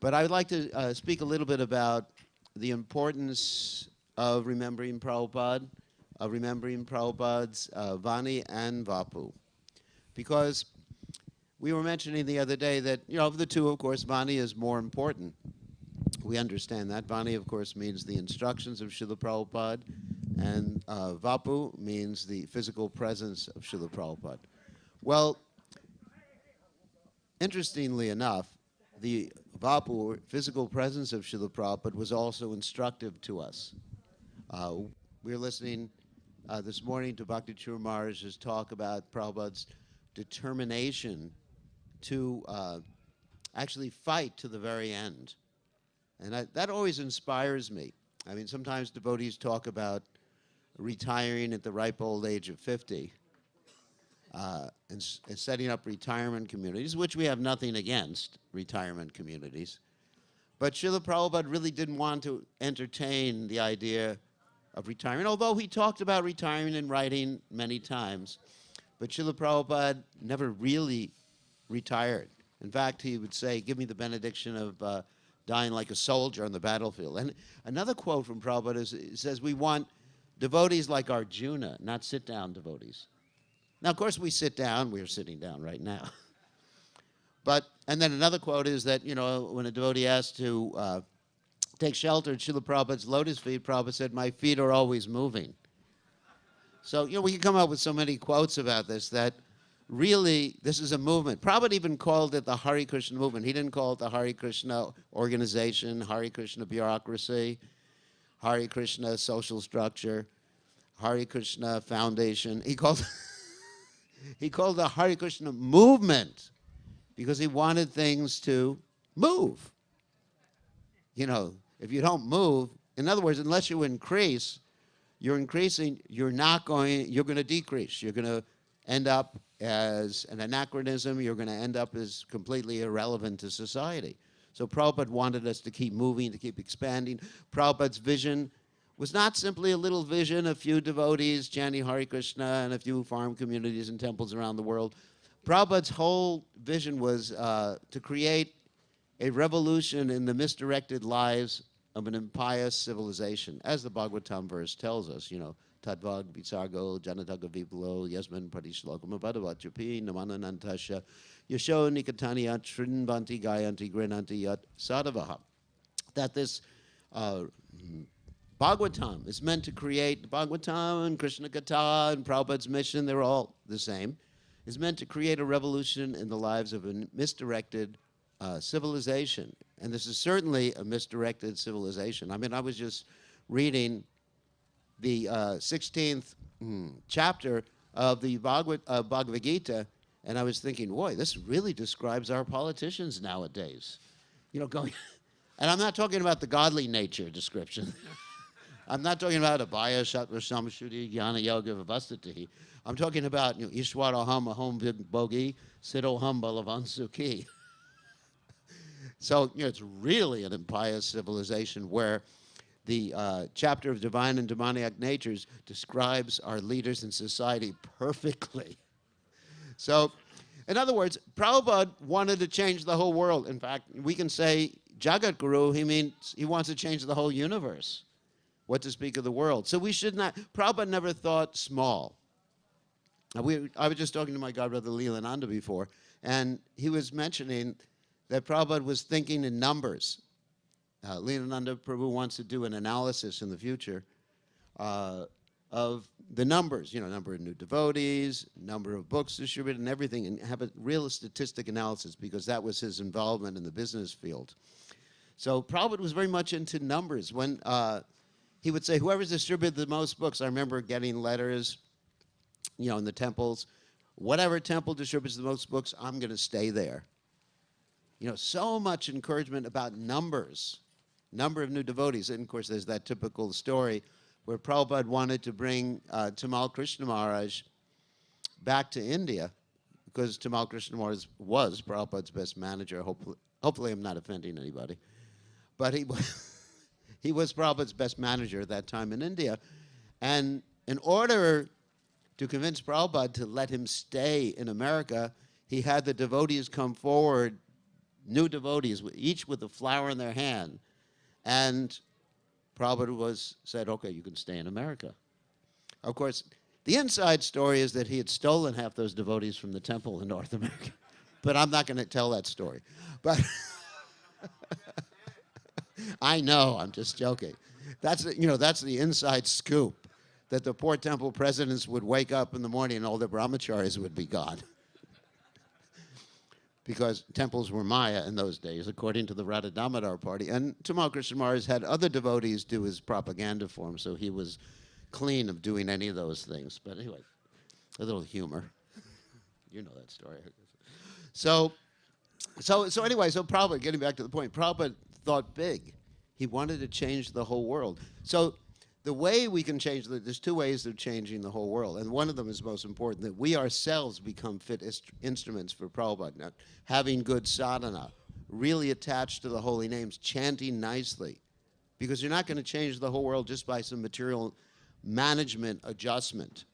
But I would like to speak a little bit about the importance of remembering Prabhupada, of remembering Prabhupada's Vani and Vapu. Because we were mentioning the other day that, of the two, of course, Vani is more important. We understand that. Vani, of course, means the instructions of Srila Prabhupada, and Vapu means the physical presence of Srila Prabhupada. Well, interestingly enough, the Vapu, or physical presence of Srila Prabhupada, was also instructive to us. We were listening this morning to Bhakti Chur Maharaj's talk about Prabhupada's determination to actually fight to the very end. And that always inspires me. I mean, sometimes devotees talk about retiring at the ripe old age of 50 and setting up retirement communities, which we have nothing against, retirement communities. But Srila Prabhupada really didn't want to entertain the idea of retiring, although he talked about retiring in writing many times. But Srila Prabhupada never really retired. In fact, he would say, give me the benediction of dying like a soldier on the battlefield. And another quote from Prabhupada is, it says, we want devotees like Arjuna, not sit-down devotees. Now, of course, we sit down. We're sitting down right now. And then another quote is that, when a devotee asked to take shelter at Srila Prabhupada's lotus feet, Prabhupada said, my feet are always moving. So, we can come up with so many quotes about this that really this is a movement. Prabhupada even called it the Hare Krishna movement. He didn't call it the Hare Krishna organization, Hare Krishna bureaucracy, Hare Krishna social structure, Hare Krishna foundation. He called it the Hare Krishna movement because he wanted things to move. If you don't move, in other words, unless you increase, you're increasing, you're going to decrease. You're going to end up as an anachronism. You're going to end up as completely irrelevant to society. So Prabhupada wanted us to keep moving, to keep expanding. Prabhupada's vision was not simply a little vision, a few devotees chanting Hare Krishna and a few farm communities and temples around the world. Prabhupada's whole vision was to create a revolution in the misdirected lives of an impious civilization, as the Bhagavatam verse tells us, Tadvag Visargo Janataga Viplo Yasman Padishlokam Abadavachapi Namananantasha Yasho Nikataniat Shrinvanti Gayanti Grenanti Yat Sadavaha. That this Bhagavatam is meant to create, Bhagavatam and Krishna Katha and Prabhupada's mission, they're all the same, is meant to create a revolution in the lives of a misdirected civilization. And this is certainly a misdirected civilization. I mean, I was just reading the 16th chapter of the Bhagavad Gita, and I was thinking, boy, this really describes our politicians nowadays. Going, and I'm not talking about the godly nature description. I'm not talking about abhaya, sattva, samashuddhi, jnana, yoga, vivastati. I'm talking about, Ishwaraham, aham bogi, siddhoham balavan sukhi. So, it's really an impious civilization where the chapter of divine and demoniac natures describes our leaders in society perfectly. So, in other words, Prabhupada wanted to change the whole world. In fact, we can say Jagat Guru, he means he wants to change the whole universe. What to speak of the world. So we should not, Prabhupada never thought small. I was just talking to my godbrother Leelananda before, and he was mentioning that Prabhupada was thinking in numbers. Leelananda Prabhu wants to do an analysis in the future of the numbers, number of new devotees, number of books distributed and everything, and have a real statistic analysis because that was his involvement in the business field. So Prabhupada was very much into numbers. When he would say, whoever's distributed the most books, I remember getting letters, in the temples, whatever temple distributes the most books, I'm going to stay there. So much encouragement about numbers, number of new devotees. And, of course, there's that typical story where Prabhupada wanted to bring Tamal Krishna Maharaj back to India because Tamal Krishna Maharaj was Prabhupada's best manager. Hopefully I'm not offending anybody. But he was Prabhupada's best manager at that time in India. And in order to convince Prabhupada to let him stay in America, he had the devotees come forward new devotees, each with a flower in their hand. And Prabhupada said, okay, you can stay in America. Of course, the inside story is that he had stolen half those devotees from the temple in North America. But I'm not going to tell that story. But I know, I'm just joking. That's the inside scoop, that the poor temple presidents would wake up in the morning and all the brahmacharis would be gone. Because temples were Maya in those days, according to the Radha Damodar party. And Tamal Krishna Maharaj had other devotees do his propaganda for him, so he was clean of doing any of those things. But anyway, a little humor. You know that story. So anyway, Prabhupada, getting back to the point, Prabhupada thought big. He wanted to change the whole world. So the way we can change, there's two ways of changing the whole world, and one of them is most important, that we ourselves become fit instruments for Prabhupada. Now, having good sadhana, really attached to the holy names, chanting nicely, because you're not going to change the whole world just by some material management adjustment.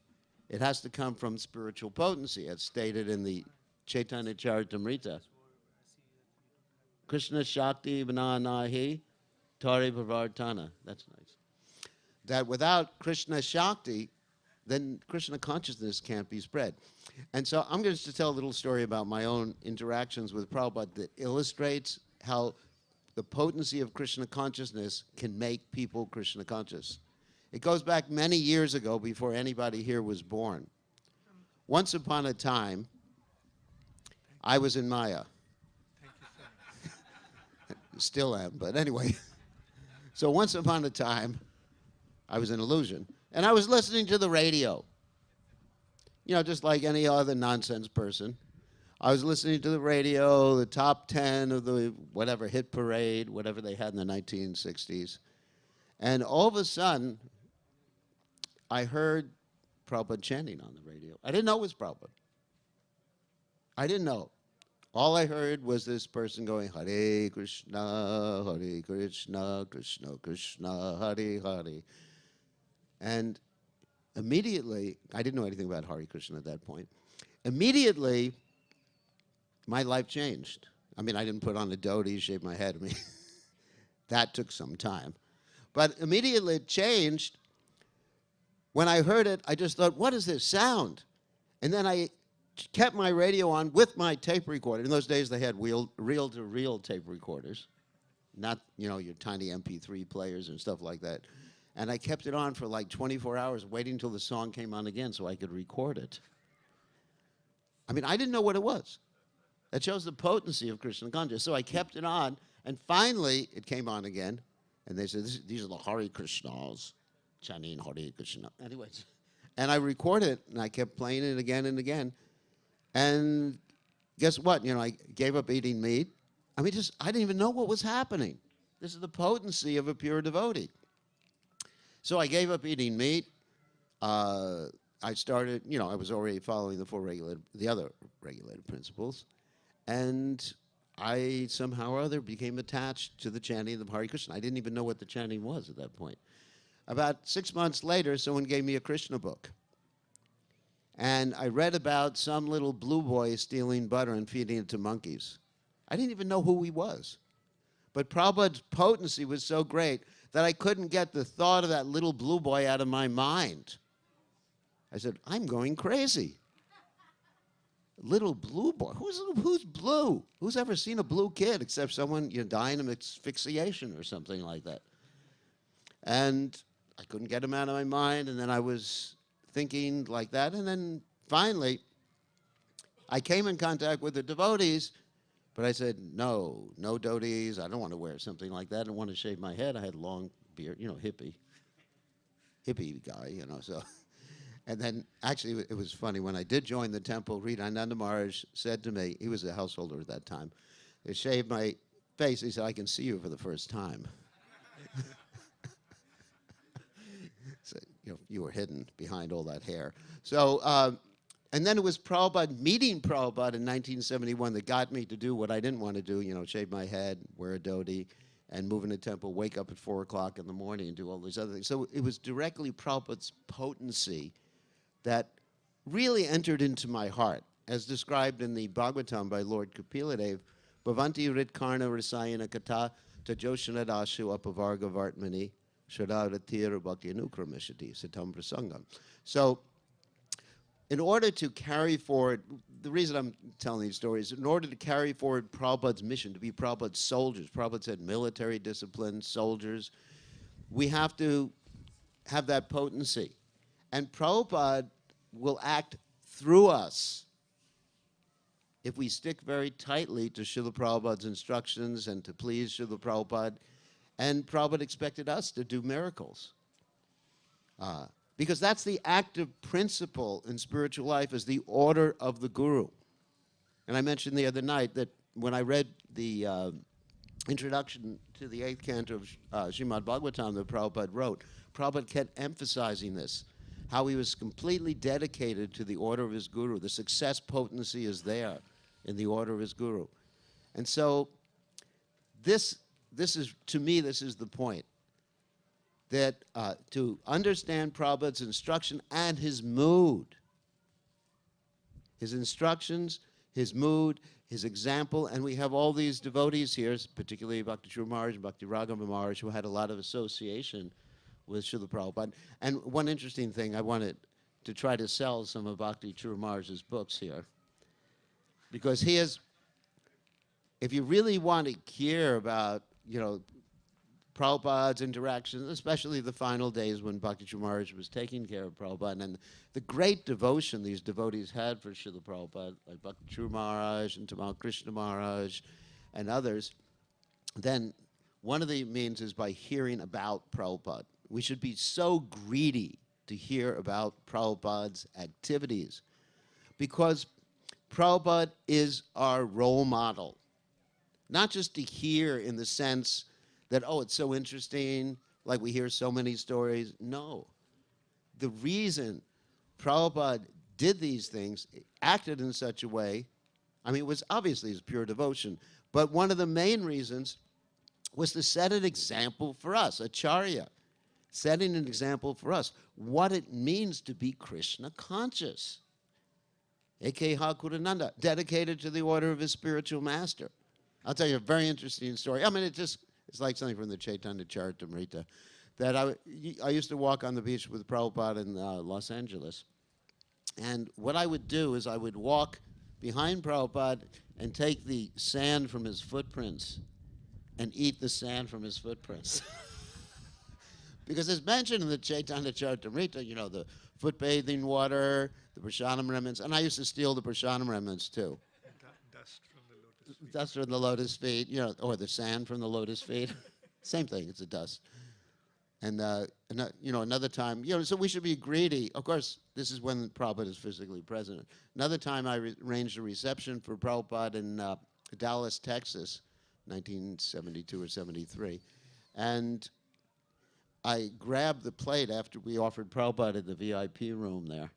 It has to come from spiritual potency, as stated in the Chaitanya Charitamrita. Krishna Shakti Vinanahi Tari Pravartana. That's nice. That without Krishna Shakti, then Krishna consciousness can't be spread. And so I'm going to tell a little story about my own interactions with Prabhupada that illustrates how the potency of Krishna consciousness can make people Krishna conscious. It goes back many years ago, before anybody here was born. Once upon a time, I was in Maya. Still am, but anyway. So once upon a time, I was in illusion, and I was listening to the radio. You know, just like any other nonsense person. I was listening to the radio, the top 10 of the whatever hit parade, whatever they had in the 1960s. And all of a sudden, I heard Prabhupada chanting on the radio. I didn't know it was Prabhupada. I didn't know. All I heard was this person going, Hare Krishna, Krishna Krishna, Hare Hare. And immediately, I didn't know anything about Hare Krishna at that point. Immediately, my life changed. I mean, I didn't put on a dhoti, shave my head. I mean, that took some time. But immediately it changed. When I heard it, I just thought, what is this sound? And then I kept my radio on with my tape recorder. In those days, they had reel-to-reel tape recorders, not, you know, your tiny MP3 players and stuff like that. And I kept it on for like 24 hours, waiting until the song came on again so I could record it. I mean, I didn't know what it was. That shows the potency of Krishna consciousness. So I kept it on, and finally it came on again. And they said, these are the Hare Krishnas, chanting Hare Krishna. Anyways, and I recorded it, and I kept playing it again and again. And guess what? You know, I gave up eating meat. I mean, I didn't even know what was happening. This is the potency of a pure devotee. So I gave up eating meat. I started, you know, I was already following the other regulated principles. And I somehow or other became attached to the chanting of the Hare Krishna. I didn't even know what the chanting was at that point. About 6 months later, someone gave me a Krishna book. And I read about some little blue boy stealing butter and feeding it to monkeys. I didn't even know who he was. But Prabhupada's potency was so great that I couldn't get the thought of that little blue boy out of my mind. I said, I'm going crazy. Little blue boy? Who's blue? Who's ever seen a blue kid except someone, you know, dying of asphyxiation or something like that? And I couldn't get him out of my mind, and then I was thinking like that, and then finally, I came in contact with the devotees, but I said, no devotees, I don't want to wear something like that, I don't want to shave my head, I had a long beard, you know, hippie guy, you know, so. And then, actually, it was funny, when I did join the temple, Ananda Maharaj said to me, he was a householder at that time, they shaved my face, he said, I can see you for the first time. So, you know, you were hidden behind all that hair. So, and then it was Prabhupada, meeting Prabhupada in 1971 that got me to do what I didn't want to do, you know, shave my head, wear a dhoti, and move in the temple, wake up at 4 o'clock in the morning and do all these other things. So it was directly Prabhupada's potency that really entered into my heart. As described in the Bhagavatam by Lord Kapila Dev, Bhavanti Ritkarna Rasayana Kata Tajoshana Dashu Apavarga Vartmani Shradaratir Bhakti Anukramishati Satam Prasangam. So, in order to carry forward, the reason I'm telling these stories, in order to carry forward Prabhupada's mission, to be Prabhupada's soldiers, Prabhupada said military discipline, soldiers, we have to have that potency. And Prabhupada will act through us if we stick very tightly to Srila Prabhupada's instructions and to please Srila Prabhupada. And Prabhupada expected us to do miracles. Because that's the active principle in spiritual life, is the order of the Guru. And I mentioned the other night that when I read the introduction to the 8th canto of Srimad Bhagavatam that Prabhupada wrote, Prabhupada kept emphasizing this, how he was completely dedicated to the order of his Guru. The success potency is there in the order of his Guru. And so this is, to me, this is the point. That to understand Prabhupada's instruction and his mood, his instructions, his mood, his example, and we have all these devotees here, particularly Bhakti Chur Maharaj and Bhakti Raghava Maharaj, who had a lot of association with Srila Prabhupada. And one interesting thing, I wanted to try to sell some of Bhakti Chur Maharaj's books here, because he is, if you really want to hear about, you know, Prabhupada's interactions, especially the final days when Bhakti Chur Maharaj was taking care of Prabhupada, and the great devotion these devotees had for Srila Prabhupada, like Bhakti Chur Maharaj and Tamal Krsna Maharaj and others, then one of the means is by hearing about Prabhupada. We should be so greedy to hear about Prabhupada's activities, because Prabhupada is our role model. Not just to hear in the sense that, oh, it's so interesting, like we hear so many stories. No. The reason Prabhupada did these things, acted in such a way, I mean, it was obviously his pure devotion, but one of the main reasons was to set an example for us, Acharya, setting an example for us, what it means to be Krishna conscious. A.K. Hakurananda, dedicated to the order of his spiritual master. I'll tell you a very interesting story. I mean, it's like something from the Chaitanya Charitamrita, that I used to walk on the beach with Prabhupada in Los Angeles. And what I would do is I would walk behind Prabhupada and take the sand from his footprints and eat the sand from his footprints. Because it's mentioned in the Chaitanya Charitamrita, you know, the foot bathing water, the prasadam remnants, and I used to steal the prasadam remnants too. Dust from the lotus feet. Dust from the lotus feet, you know, or the sand from the lotus feet. Same thing, it's a dust. And, you know, another time, you know, so we should be greedy. Of course, this is when Prabhupada is physically present. Another time I arranged a reception for Prabhupada in Dallas, Texas, 1972 or 73. And I grabbed the plate after we offered Prabhupada in the VIP room there.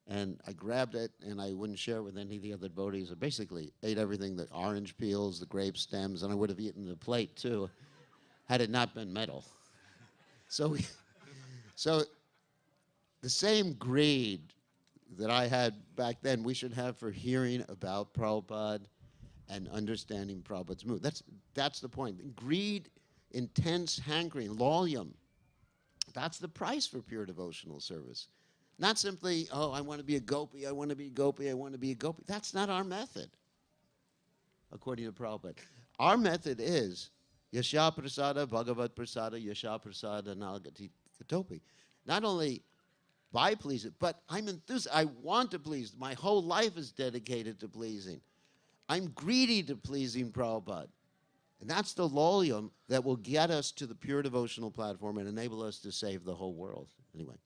And I grabbed it, and I wouldn't share it with any of the other devotees. I basically ate everything, the orange peels, the grape stems, and I would have eaten the plate, too, had it not been metal. So the same greed that I had back then, we should have for hearing about Prabhupada and understanding Prabhupada's mood. That's the point. Greed, intense hankering, loyum, that's the price for pure devotional service. Not simply, oh, I want to be a gopi, I want to be a gopi, I want to be a gopi. That's not our method, according to Prabhupada. Our method is Yasha Prasada, Bhagavat Prasada, Yasha Prasada, Nagati Katopi. Not only by pleasing, but I'm enthused. I want to please. My whole life is dedicated to pleasing. I'm greedy to pleasing Prabhupada. And that's the loyum that will get us to the pure devotional platform and enable us to save the whole world. Anyway.